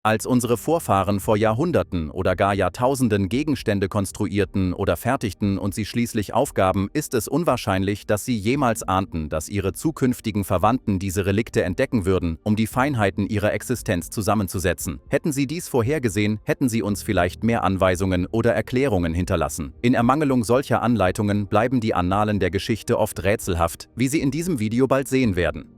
Als unsere Vorfahren vor Jahrhunderten oder gar Jahrtausenden Gegenstände konstruierten oder fertigten und sie schließlich aufgaben, ist es unwahrscheinlich, dass sie jemals ahnten, dass ihre zukünftigen Verwandten diese Relikte entdecken würden, um die Feinheiten ihrer Existenz zusammenzusetzen. Hätten sie dies vorhergesehen, hätten sie uns vielleicht mehr Anweisungen oder Erklärungen hinterlassen. In Ermangelung solcher Anleitungen bleiben die Annalen der Geschichte oft rätselhaft, wie Sie in diesem Video bald sehen werden.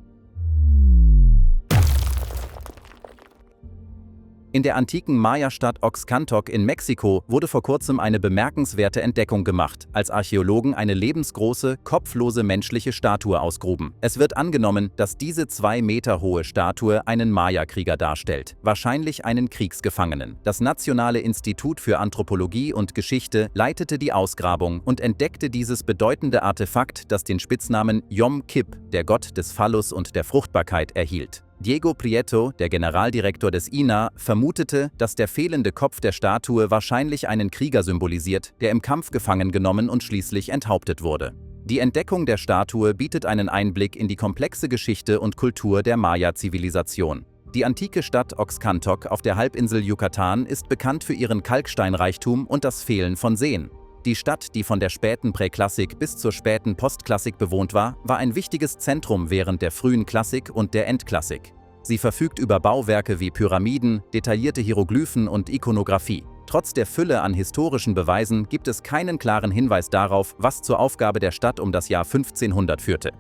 In der antiken Maya-Stadt Oxcantoc in Mexiko wurde vor kurzem eine bemerkenswerte Entdeckung gemacht, als Archäologen eine lebensgroße, kopflose menschliche Statue ausgruben. Es wird angenommen, dass diese 2 Meter hohe Statue einen Maya-Krieger darstellt, wahrscheinlich einen Kriegsgefangenen. Das Nationale Institut für Anthropologie und Geschichte leitete die Ausgrabung und entdeckte dieses bedeutende Artefakt, das den Spitznamen Yom Kip, der Gott des Phallus und der Fruchtbarkeit, erhielt. Diego Prieto, der Generaldirektor des INAH, vermutete, dass der fehlende Kopf der Statue wahrscheinlich einen Krieger symbolisiert, der im Kampf gefangen genommen und schließlich enthauptet wurde. Die Entdeckung der Statue bietet einen Einblick in die komplexe Geschichte und Kultur der Maya-Zivilisation. Die antike Stadt Oxcantoc auf der Halbinsel Yucatan ist bekannt für ihren Kalksteinreichtum und das Fehlen von Seen. Die Stadt, die von der späten Präklassik bis zur späten Postklassik bewohnt war, war ein wichtiges Zentrum während der frühen Klassik und der Endklassik. Sie verfügt über Bauwerke wie Pyramiden, detaillierte Hieroglyphen und Ikonographie. Trotz der Fülle an historischen Beweisen gibt es keinen klaren Hinweis darauf, was zur Aufgabe der Stadt um das Jahr 1500 führte.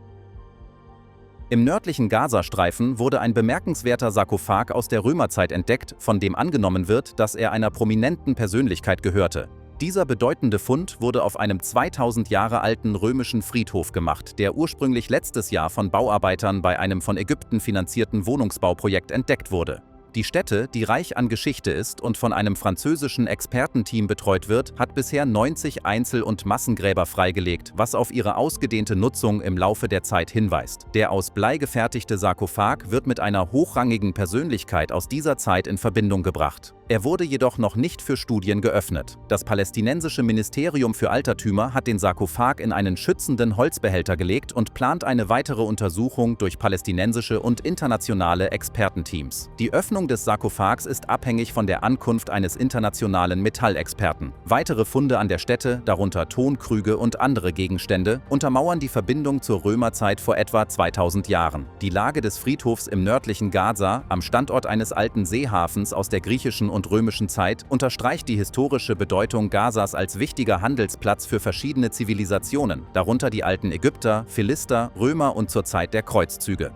Im nördlichen Gazastreifen wurde ein bemerkenswerter Sarkophag aus der Römerzeit entdeckt, von dem angenommen wird, dass er einer prominenten Persönlichkeit gehörte. Dieser bedeutende Fund wurde auf einem 2000 Jahre alten römischen Friedhof gemacht, der ursprünglich letztes Jahr von Bauarbeitern bei einem von Ägypten finanzierten Wohnungsbauprojekt entdeckt wurde. Die Stätte, die reich an Geschichte ist und von einem französischen Expertenteam betreut wird, hat bisher 90 Einzel- und Massengräber freigelegt, was auf ihre ausgedehnte Nutzung im Laufe der Zeit hinweist. Der aus Blei gefertigte Sarkophag wird mit einer hochrangigen Persönlichkeit aus dieser Zeit in Verbindung gebracht. Er wurde jedoch noch nicht für Studien geöffnet. Das palästinensische Ministerium für Altertümer hat den Sarkophag in einen schützenden Holzbehälter gelegt und plant eine weitere Untersuchung durch palästinensische und internationale Expertenteams. Die Öffnung des Sarkophags ist abhängig von der Ankunft eines internationalen Metallexperten. Weitere Funde an der Stätte, darunter Tonkrüge und andere Gegenstände, untermauern die Verbindung zur Römerzeit vor etwa 2000 Jahren. Die Lage des Friedhofs im nördlichen Gaza, am Standort eines alten Seehafens aus der griechischen und römischen Zeit, unterstreicht die historische Bedeutung Gazas als wichtiger Handelsplatz für verschiedene Zivilisationen, darunter die alten Ägypter, Philister, Römer und zur Zeit der Kreuzzüge.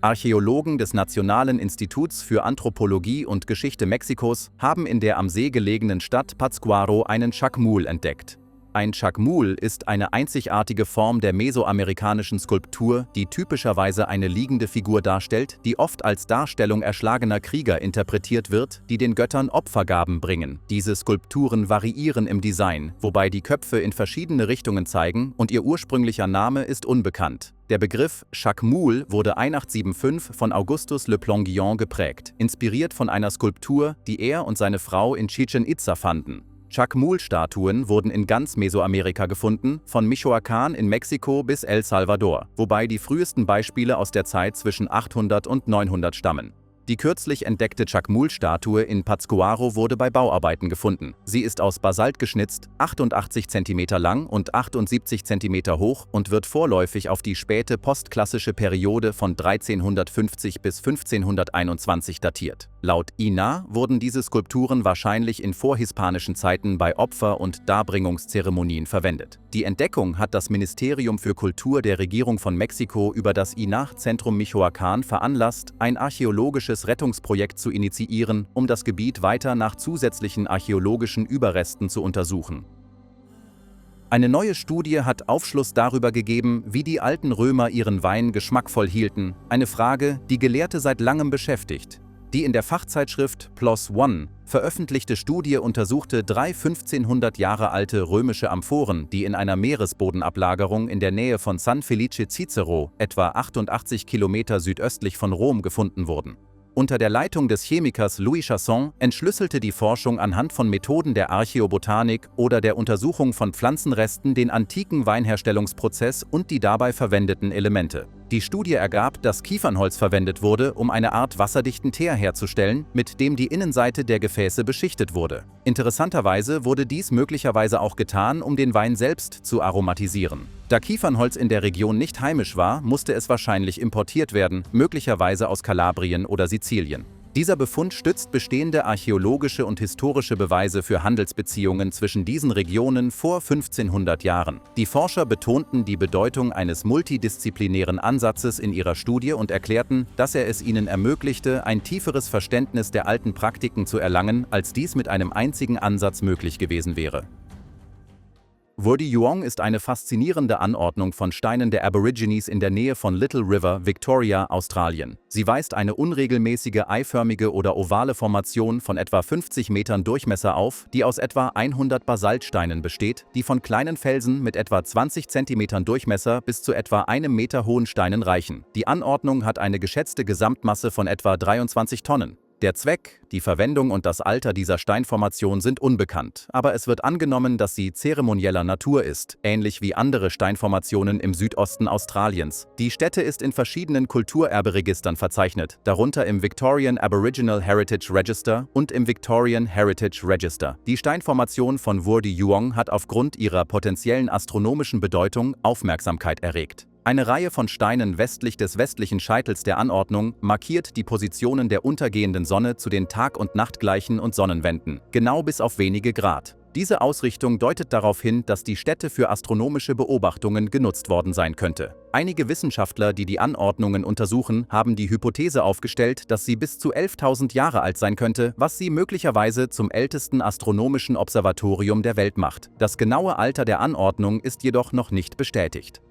Archäologen des Nationalen Instituts für Anthropologie und Geschichte Mexikos haben in der am See gelegenen Stadt Pátzcuaro einen Chacmul entdeckt. Ein Chacmul ist eine einzigartige Form der mesoamerikanischen Skulptur, die typischerweise eine liegende Figur darstellt, die oft als Darstellung erschlagener Krieger interpretiert wird, die den Göttern Opfergaben bringen. Diese Skulpturen variieren im Design, wobei die Köpfe in verschiedene Richtungen zeigen und ihr ursprünglicher Name ist unbekannt. Der Begriff Chacmul wurde 1875 von Augustus Le Plongeon geprägt, inspiriert von einer Skulptur, die er und seine Frau in Chichén Itzá fanden. Chacmul-Statuen wurden in ganz Mesoamerika gefunden, von Michoacán in Mexiko bis El Salvador, wobei die frühesten Beispiele aus der Zeit zwischen 800 und 900 stammen. Die kürzlich entdeckte Chacmul-Statue in Pátzcuaro wurde bei Bauarbeiten gefunden. Sie ist aus Basalt geschnitzt, 88 cm lang und 78 cm hoch und wird vorläufig auf die späte postklassische Periode von 1350 bis 1521 datiert. Laut INAH wurden diese Skulpturen wahrscheinlich in vorhispanischen Zeiten bei Opfer- und Darbringungszeremonien verwendet. Die Entdeckung hat das Ministerium für Kultur der Regierung von Mexiko über das INAH-Zentrum Michoacán veranlasst, ein archäologisches Rettungsprojekt zu initiieren, um das Gebiet weiter nach zusätzlichen archäologischen Überresten zu untersuchen. Eine neue Studie hat Aufschluss darüber gegeben, wie die alten Römer ihren Wein geschmackvoll hielten, eine Frage, die Gelehrte seit langem beschäftigt. Die in der Fachzeitschrift PLOS ONE veröffentlichte Studie untersuchte 3 1500 Jahre alte römische Amphoren, die in einer Meeresbodenablagerung in der Nähe von San Felice Cicero, etwa 88 Kilometer südöstlich von Rom, gefunden wurden. Unter der Leitung des Chemikers Louis Chasson entschlüsselte die Forschung anhand von Methoden der Archäobotanik oder der Untersuchung von Pflanzenresten den antiken Weinherstellungsprozess und die dabei verwendeten Elemente. Die Studie ergab, dass Kiefernholz verwendet wurde, um eine Art wasserdichten Teer herzustellen, mit dem die Innenseite der Gefäße beschichtet wurde. Interessanterweise wurde dies möglicherweise auch getan, um den Wein selbst zu aromatisieren. Da Kiefernholz in der Region nicht heimisch war, musste es wahrscheinlich importiert werden, möglicherweise aus Kalabrien oder Sizilien. Dieser Befund stützt bestehende archäologische und historische Beweise für Handelsbeziehungen zwischen diesen Regionen vor 1500 Jahren. Die Forscher betonten die Bedeutung eines multidisziplinären Ansatzes in ihrer Studie und erklärten, dass er es ihnen ermöglichte, ein tieferes Verständnis der alten Praktiken zu erlangen, als dies mit einem einzigen Ansatz möglich gewesen wäre. Wurdi-Youong ist eine faszinierende Anordnung von Steinen der Aborigines in der Nähe von Little River, Victoria, Australien. Sie weist eine unregelmäßige eiförmige oder ovale Formation von etwa 50 Metern Durchmesser auf, die aus etwa 100 Basaltsteinen besteht, die von kleinen Felsen mit etwa 20 Zentimetern Durchmesser bis zu etwa 1 Meter hohen Steinen reichen. Die Anordnung hat eine geschätzte Gesamtmasse von etwa 23 Tonnen. Der Zweck, die Verwendung und das Alter dieser Steinformation sind unbekannt, aber es wird angenommen, dass sie zeremonieller Natur ist, ähnlich wie andere Steinformationen im Südosten Australiens. Die Stätte ist in verschiedenen Kulturerberegistern verzeichnet, darunter im Victorian Aboriginal Heritage Register und im Victorian Heritage Register. Die Steinformation von Wurdi-Youong hat aufgrund ihrer potenziellen astronomischen Bedeutung Aufmerksamkeit erregt. Eine Reihe von Steinen westlich des westlichen Scheitels der Anordnung markiert die Positionen der untergehenden Sonne zu den Tag- und Nachtgleichen und Sonnenwenden, genau bis auf wenige Grad. Diese Ausrichtung deutet darauf hin, dass die Stätte für astronomische Beobachtungen genutzt worden sein könnte. Einige Wissenschaftler, die die Anordnungen untersuchen, haben die Hypothese aufgestellt, dass sie bis zu 11.000 Jahre alt sein könnte, was sie möglicherweise zum ältesten astronomischen Observatorium der Welt macht. Das genaue Alter der Anordnung ist jedoch noch nicht bestätigt.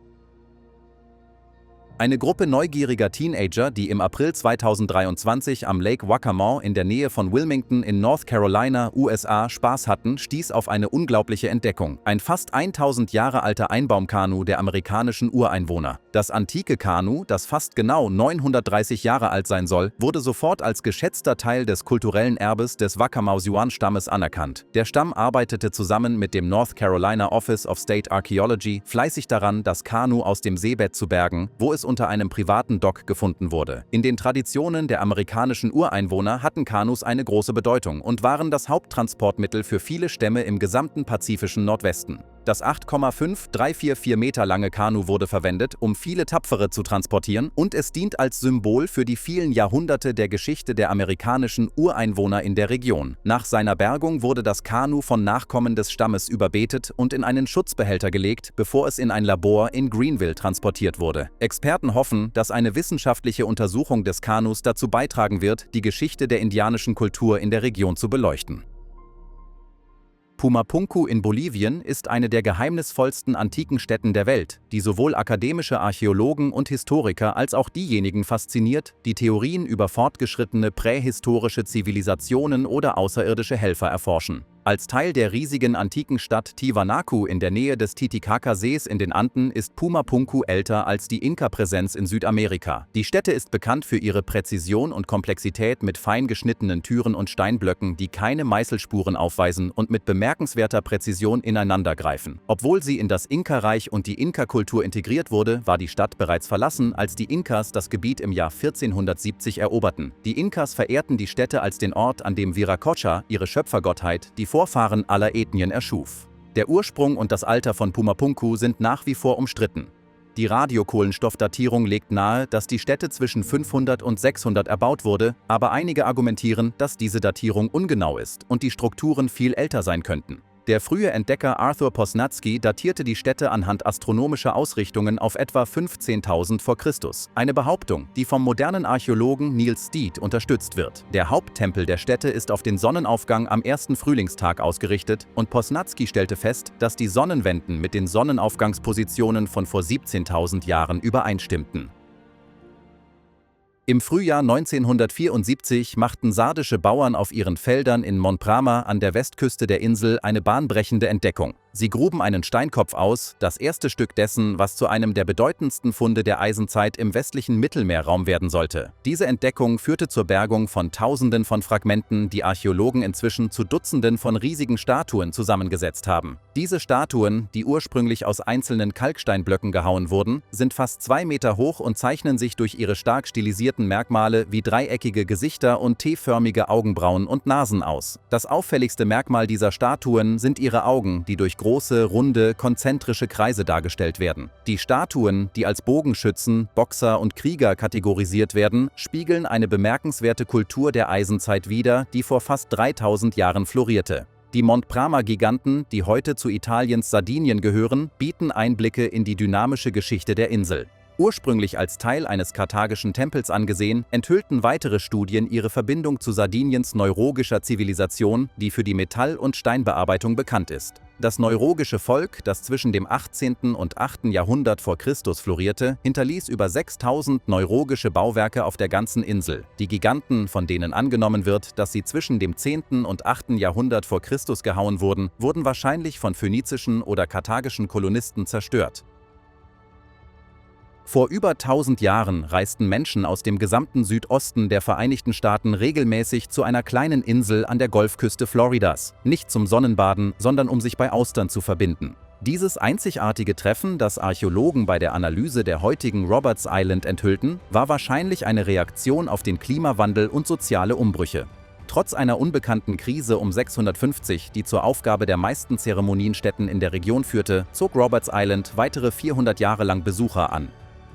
Eine Gruppe neugieriger Teenager, die im April 2023 am Lake Waccamaw in der Nähe von Wilmington in North Carolina, USA, Spaß hatten, stieß auf eine unglaubliche Entdeckung. Ein fast 1000 Jahre alter Einbaumkanu der amerikanischen Ureinwohner. Das antike Kanu, das fast genau 930 Jahre alt sein soll, wurde sofort als geschätzter Teil des kulturellen Erbes des Waccamaw-Siouan-Stammes anerkannt. Der Stamm arbeitete zusammen mit dem North Carolina Office of State Archaeology fleißig daran, das Kanu aus dem Seebett zu bergen, wo es unter einem privaten Dock gefunden wurde. In den Traditionen der amerikanischen Ureinwohner hatten Kanus eine große Bedeutung und waren das Haupttransportmittel für viele Stämme im gesamten pazifischen Nordwesten. Das 8,5344 Meter lange Kanu wurde verwendet, um viele Tapfere zu transportieren, und es dient als Symbol für die vielen Jahrhunderte der Geschichte der amerikanischen Ureinwohner in der Region. Nach seiner Bergung wurde das Kanu von Nachkommen des Stammes überbetet und in einen Schutzbehälter gelegt, bevor es in ein Labor in Greenville transportiert wurde. Experten hoffen, dass eine wissenschaftliche Untersuchung des Kanus dazu beitragen wird, die Geschichte der indianischen Kultur in der Region zu beleuchten. Pumapunku in Bolivien ist eine der geheimnisvollsten antiken Stätten der Welt, die sowohl akademische Archäologen und Historiker als auch diejenigen fasziniert, die Theorien über fortgeschrittene prähistorische Zivilisationen oder außerirdische Helfer erforschen. Als Teil der riesigen antiken Stadt Tiwanaku in der Nähe des Titicaca-Sees in den Anden ist Pumapunku älter als die Inka-Präsenz in Südamerika. Die Stätte ist bekannt für ihre Präzision und Komplexität mit fein geschnittenen Türen und Steinblöcken, die keine Meißelspuren aufweisen und mit bemerkenswerter Präzision ineinandergreifen. Obwohl sie in das Inka-Reich und die Inka-Kultur integriert wurde, war die Stadt bereits verlassen, als die Inkas das Gebiet im Jahr 1470 eroberten. Die Inkas verehrten die Stätte als den Ort, an dem Viracocha, ihre Schöpfergottheit, die Vorfahren aller Ethnien erschuf. Der Ursprung und das Alter von Pumapunku sind nach wie vor umstritten. Die Radiokohlenstoffdatierung legt nahe, dass die Stätte zwischen 500 und 600 erbaut wurde, aber einige argumentieren, dass diese Datierung ungenau ist und die Strukturen viel älter sein könnten. Der frühe Entdecker Arthur Posnatsky datierte die Stätte anhand astronomischer Ausrichtungen auf etwa 15.000 vor Christus. Eine Behauptung, die vom modernen Archäologen Niels Steed unterstützt wird. Der Haupttempel der Stätte ist auf den Sonnenaufgang am ersten Frühlingstag ausgerichtet und Posnatsky stellte fest, dass die Sonnenwenden mit den Sonnenaufgangspositionen von vor 17.000 Jahren übereinstimmten. Im Frühjahr 1974 machten sardische Bauern auf ihren Feldern in Monprama an der Westküste der Insel eine bahnbrechende Entdeckung. Sie gruben einen Steinkopf aus, das erste Stück dessen, was zu einem der bedeutendsten Funde der Eisenzeit im westlichen Mittelmeerraum werden sollte. Diese Entdeckung führte zur Bergung von Tausenden von Fragmenten, die Archäologen inzwischen zu Dutzenden von riesigen Statuen zusammengesetzt haben. Diese Statuen, die ursprünglich aus einzelnen Kalksteinblöcken gehauen wurden, sind fast 2 Meter hoch und zeichnen sich durch ihre stark stilisierten Merkmale wie dreieckige Gesichter und T-förmige Augenbrauen und Nasen aus. Das auffälligste Merkmal dieser Statuen sind ihre Augen, die durch große, runde, konzentrische Kreise dargestellt werden. Die Statuen, die als Bogenschützen, Boxer und Krieger kategorisiert werden, spiegeln eine bemerkenswerte Kultur der Eisenzeit wider, die vor fast 3000 Jahren florierte. Die Montprama-Giganten, die heute zu Italiens Sardinien gehören, bieten Einblicke in die dynamische Geschichte der Insel. Ursprünglich als Teil eines karthagischen Tempels angesehen, enthüllten weitere Studien ihre Verbindung zu Sardiniens neurogischer Zivilisation, die für die Metall- und Steinbearbeitung bekannt ist. Das neurogische Volk, das zwischen dem 18. und 8. Jahrhundert vor Christus florierte, hinterließ über 6000 neurogische Bauwerke auf der ganzen Insel. Die Giganten, von denen angenommen wird, dass sie zwischen dem 10. und 8. Jahrhundert vor Christus gehauen wurden, wurden wahrscheinlich von phönizischen oder karthagischen Kolonisten zerstört. Vor über 1000 Jahren reisten Menschen aus dem gesamten Südosten der Vereinigten Staaten regelmäßig zu einer kleinen Insel an der Golfküste Floridas, nicht zum Sonnenbaden, sondern um sich bei Austern zu verbinden. Dieses einzigartige Treffen, das Archäologen bei der Analyse der heutigen Roberts Island enthüllten, war wahrscheinlich eine Reaktion auf den Klimawandel und soziale Umbrüche. Trotz einer unbekannten Krise um 650, die zur Aufgabe der meisten Zeremonienstätten in der Region führte, zog Roberts Island weitere 400 Jahre lang Besucher an.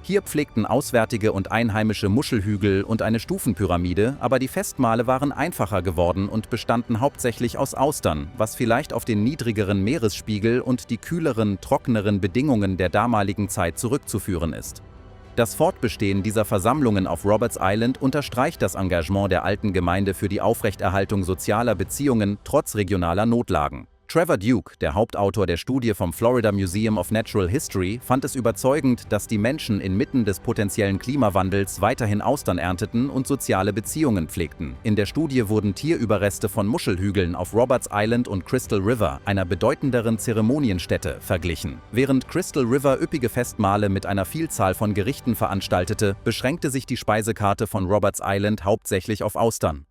Hier pflegten auswärtige und einheimische Muschelhügel und eine Stufenpyramide, aber die Festmale waren einfacher geworden und bestanden hauptsächlich aus Austern, was vielleicht auf den niedrigeren Meeresspiegel und die kühleren, trockeneren Bedingungen der damaligen Zeit zurückzuführen ist. Das Fortbestehen dieser Versammlungen auf Roberts Island unterstreicht das Engagement der alten Gemeinde für die Aufrechterhaltung sozialer Beziehungen trotz regionaler Notlagen. Trevor Duke, der Hauptautor der Studie vom Florida Museum of Natural History, fand es überzeugend, dass die Menschen inmitten des potenziellen Klimawandels weiterhin Austern ernteten und soziale Beziehungen pflegten. In der Studie wurden Tierüberreste von Muschelhügeln auf Roberts Island und Crystal River, einer bedeutenderen Zeremonienstätte, verglichen. Während Crystal River üppige Festmale mit einer Vielzahl von Gerichten veranstaltete, beschränkte sich die Speisekarte von Roberts Island hauptsächlich auf Austern.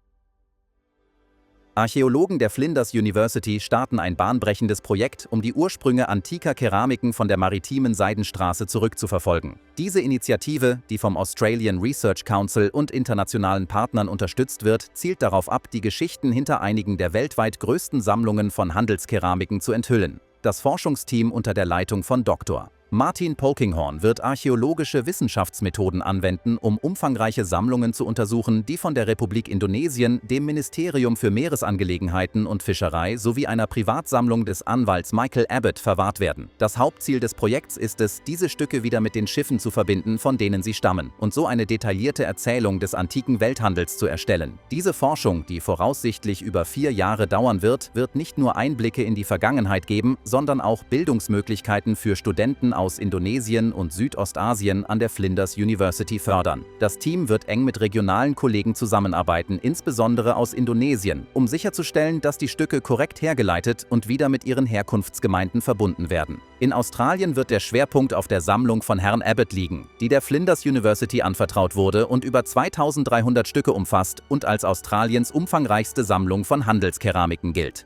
Archäologen der Flinders University starten ein bahnbrechendes Projekt, um die Ursprünge antiker Keramiken von der maritimen Seidenstraße zurückzuverfolgen. Diese Initiative, die vom Australian Research Council und internationalen Partnern unterstützt wird, zielt darauf ab, die Geschichten hinter einigen der weltweit größten Sammlungen von Handelskeramiken zu enthüllen. Das Forschungsteam unter der Leitung von Dr. Martin Polkinghorne wird archäologische Wissenschaftsmethoden anwenden, um umfangreiche Sammlungen zu untersuchen, die von der Republik Indonesien, dem Ministerium für Meeresangelegenheiten und Fischerei sowie einer Privatsammlung des Anwalts Michael Abbott verwahrt werden. Das Hauptziel des Projekts ist es, diese Stücke wieder mit den Schiffen zu verbinden, von denen sie stammen, und so eine detaillierte Erzählung des antiken Welthandels zu erstellen. Diese Forschung, die voraussichtlich über 4 Jahre dauern wird, wird nicht nur Einblicke in die Vergangenheit geben, sondern auch Bildungsmöglichkeiten für Studenten aus Indonesien und Südostasien an der Flinders University fördern. Das Team wird eng mit regionalen Kollegen zusammenarbeiten, insbesondere aus Indonesien, um sicherzustellen, dass die Stücke korrekt hergeleitet und wieder mit ihren Herkunftsgemeinden verbunden werden. In Australien wird der Schwerpunkt auf der Sammlung von Herrn Abbott liegen, die der Flinders University anvertraut wurde und über 2300 Stücke umfasst und als Australiens umfangreichste Sammlung von Handelskeramiken gilt.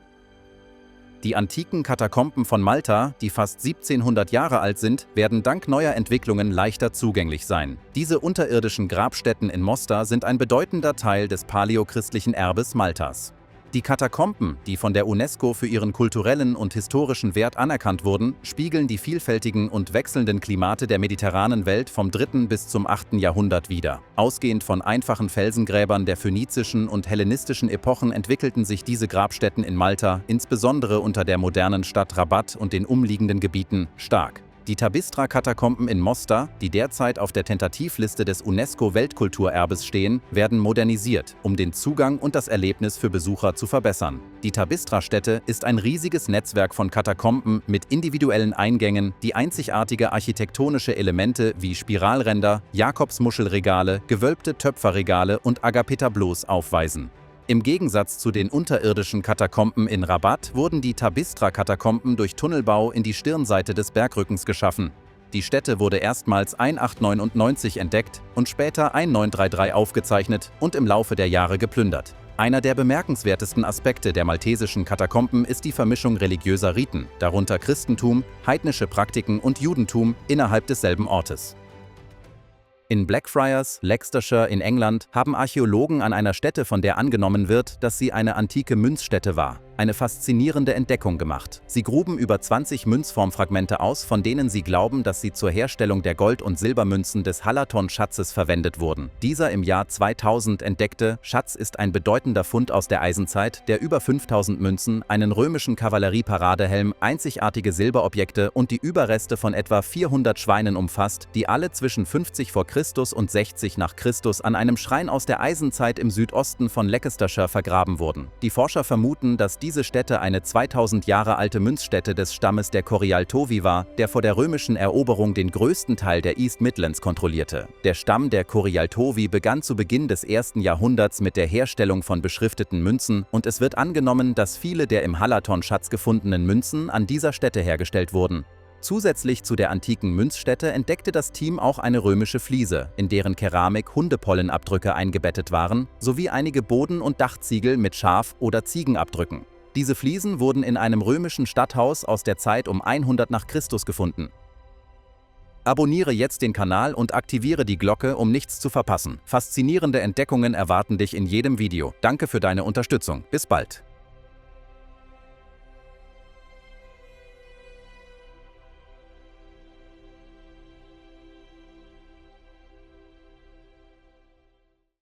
Die antiken Katakomben von Malta, die fast 1700 Jahre alt sind, werden dank neuer Entwicklungen leichter zugänglich sein. Diese unterirdischen Grabstätten in Mostar sind ein bedeutender Teil des paläochristlichen Erbes Maltas. Die Katakomben, die von der UNESCO für ihren kulturellen und historischen Wert anerkannt wurden, spiegeln die vielfältigen und wechselnden Klimate der mediterranen Welt vom 3. bis zum 8. Jahrhundert wider. Ausgehend von einfachen Felsengräbern der phönizischen und hellenistischen Epochen entwickelten sich diese Grabstätten in Malta, insbesondere unter der modernen Stadt Rabat und den umliegenden Gebieten, stark. Die Tabistra-Katakomben in Mostar, die derzeit auf der Tentativliste des UNESCO-Weltkulturerbes stehen, werden modernisiert, um den Zugang und das Erlebnis für Besucher zu verbessern. Die Tabistra-Stätte ist ein riesiges Netzwerk von Katakomben mit individuellen Eingängen, die einzigartige architektonische Elemente wie Spiralränder, Jakobsmuschelregale, gewölbte Töpferregale und Agapetableaus aufweisen. Im Gegensatz zu den unterirdischen Katakomben in Rabat wurden die Tabistra-Katakomben durch Tunnelbau in die Stirnseite des Bergrückens geschaffen. Die Stätte wurde erstmals 1899 entdeckt und später 1933 aufgezeichnet und im Laufe der Jahre geplündert. Einer der bemerkenswertesten Aspekte der maltesischen Katakomben ist die Vermischung religiöser Riten, darunter Christentum, heidnische Praktiken und Judentum, innerhalb desselben Ortes. In Blackfriars, Leicestershire in England, haben Archäologen an einer Stätte, von der angenommen wird, dass sie eine antike Münzstätte war, eine faszinierende Entdeckung gemacht. Sie gruben über 20 Münzformfragmente aus, von denen sie glauben, dass sie zur Herstellung der Gold- und Silbermünzen des Halaton-Schatzes verwendet wurden. Dieser im Jahr 2000 entdeckte Schatz ist ein bedeutender Fund aus der Eisenzeit, der über 5000 Münzen, einen römischen Kavallerie-Paradehelm, einzigartige Silberobjekte und die Überreste von etwa 400 Schweinen umfasst, die alle zwischen 50 vor Christus und 60 nach Christus an einem Schrein aus der Eisenzeit im Südosten von Leicestershire vergraben wurden. Die Forscher vermuten, dass diese Stätte eine 2000 Jahre alte Münzstätte des Stammes der Corialtovi war, der vor der römischen Eroberung den größten Teil der East Midlands kontrollierte. Der Stamm der Corialtovi begann zu Beginn des 1. Jahrhunderts mit der Herstellung von beschrifteten Münzen und es wird angenommen, dass viele der im Halaton-Schatz gefundenen Münzen an dieser Stätte hergestellt wurden. Zusätzlich zu der antiken Münzstätte entdeckte das Team auch eine römische Fliese, in deren Keramik Hundepollenabdrücke eingebettet waren, sowie einige Boden- und Dachziegel mit Schaf- oder Ziegenabdrücken. Diese Fliesen wurden in einem römischen Stadthaus aus der Zeit um 100 nach Christus gefunden. Abonniere jetzt den Kanal und aktiviere die Glocke, um nichts zu verpassen. Faszinierende Entdeckungen erwarten dich in jedem Video. Danke für deine Unterstützung. Bis bald.